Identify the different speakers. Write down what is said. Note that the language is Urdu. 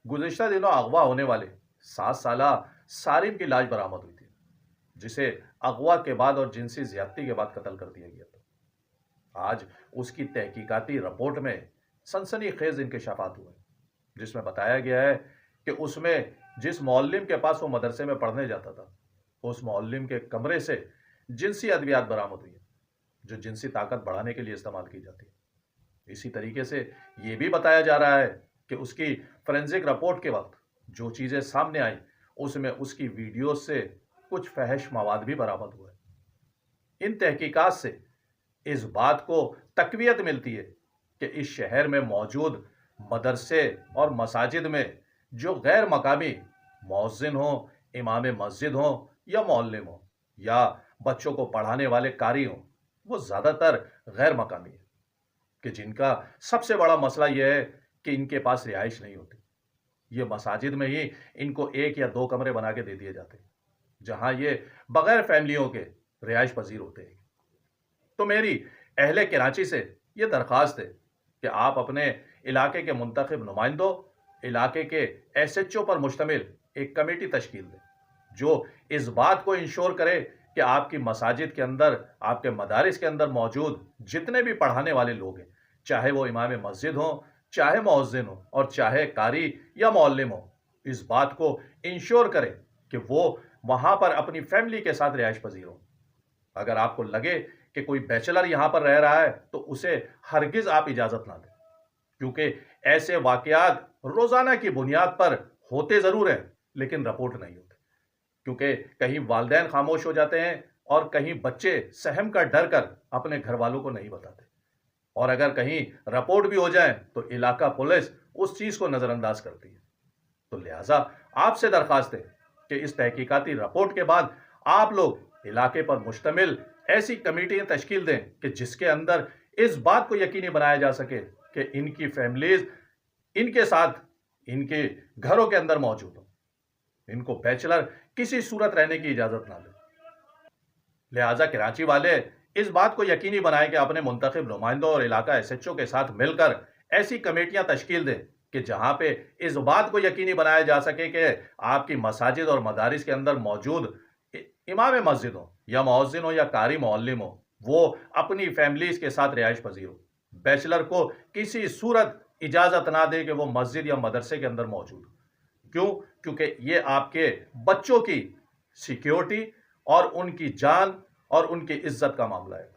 Speaker 1: گزشتہ دنوں اغوا ہونے والے 7 سالہ سارم کی لاش برآمد ہوئی تھی، جسے اغوا کے بعد اور جنسی زیادتی کے بعد قتل کر دیا گیا تھا۔ آج اس کی تحقیقاتی رپورٹ میں سنسنی خیز انکشافات ہوئے، جس میں بتایا گیا ہے کہ اس میں جس معلم کے پاس وہ مدرسے میں پڑھنے جاتا تھا، اس معلم کے کمرے سے جنسی ادویات برآمد ہوئی ہیں، جو جنسی طاقت بڑھانے کے لیے استعمال کی جاتی ہے۔ اسی طریقے سے یہ بھی بتایا جا رہا ہے کہ اس کی فورینزک رپورٹ کے وقت جو چیزیں سامنے آئیں، اس میں اس کی ویڈیوز سے کچھ فحش مواد بھی برآمد ہوئے۔ ان تحقیقات سے اس بات کو تقویت ملتی ہے کہ اس شہر میں موجود مدرسے اور مساجد میں جو غیر مقامی مؤذن ہوں، امام مسجد ہوں یا معلم ہوں یا بچوں کو پڑھانے والے قاری ہوں، وہ زیادہ تر غیر مقامی ہیں، کہ جن کا سب سے بڑا مسئلہ یہ ہے کہ ان کے پاس رہائش نہیں ہوتی۔ یہ مساجد میں ہی ان کو 1 یا 2 کمرے بنا کے دے دیے جاتے ہیں، جہاں یہ بغیر فیملیوں کے رہائش پذیر ہوتے ہیں۔ تو میری اہل کراچی سے یہ درخواست ہے کہ آپ اپنے علاقے کے منتخب نمائندوں، علاقے کے ایس ایچ او پر مشتمل ایک کمیٹی تشکیل دیں، جو اس بات کو انشور کرے کہ آپ کی مساجد کے اندر، آپ کے مدارس کے اندر موجود جتنے بھی پڑھانے والے لوگ ہیں، چاہے وہ امام مسجد ہوں، چاہے مؤذن ہوں اور چاہے قاری یا معلم ہوں، اس بات کو انشور کرے کہ وہ وہاں پر اپنی فیملی کے ساتھ رہائش پذیر ہوں۔ اگر آپ کو لگے کہ کوئی بیچلر یہاں پر رہ رہا ہے تو اسے ہرگز آپ اجازت نہ دیں، کیونکہ ایسے واقعات روزانہ کی بنیاد پر ہوتے ضرور ہیں لیکن رپورٹ نہیں ہوتے، کیونکہ کہیں والدین خاموش ہو جاتے ہیں اور کہیں بچے سہم کا ڈر کر اپنے گھر والوں کو نہیں بتاتے، اور اگر کہیں رپورٹ بھی ہو جائے تو علاقہ پولیس اس چیز کو نظر انداز کرتی ہے۔ تو لہٰذا آپ سے درخواست ہے کہ اس تحقیقاتی رپورٹ کے بعد آپ لوگ علاقے پر مشتمل ایسی کمیٹیاں تشکیل دیں کہ جس کے اندر اس بات کو یقینی بنایا جا سکے کہ ان کی فیملیز ان کے ساتھ ان کے گھروں کے اندر موجود ہوں، ان کو بیچلر کسی صورت رہنے کی اجازت نہ دیں۔ لہٰذا کراچی والے اس بات کو یقینی بنائیں کہ اپنے منتخب نمائندوں اور علاقہ ایس ایچ او کے ساتھ مل کر ایسی کمیٹیاں تشکیل دیں کہ جہاں پہ اس بات کو یقینی بنایا جا سکے کہ آپ کی مساجد اور مدارس کے اندر موجود امام مسجد ہوں یا مؤذن ہوں یا قاری معلم ہوں، وہ اپنی فیملیز کے ساتھ رہائش پذیر ہوں، بیچلر کو کسی صورت اجازت نہ دے کہ وہ مسجد یا مدرسے کے اندر موجود ہوں۔ کیوں؟ کیونکہ یہ آپ کے بچوں کی سیکیورٹی اور ان کی جان اور ان کی عزت کا معاملہ ہے۔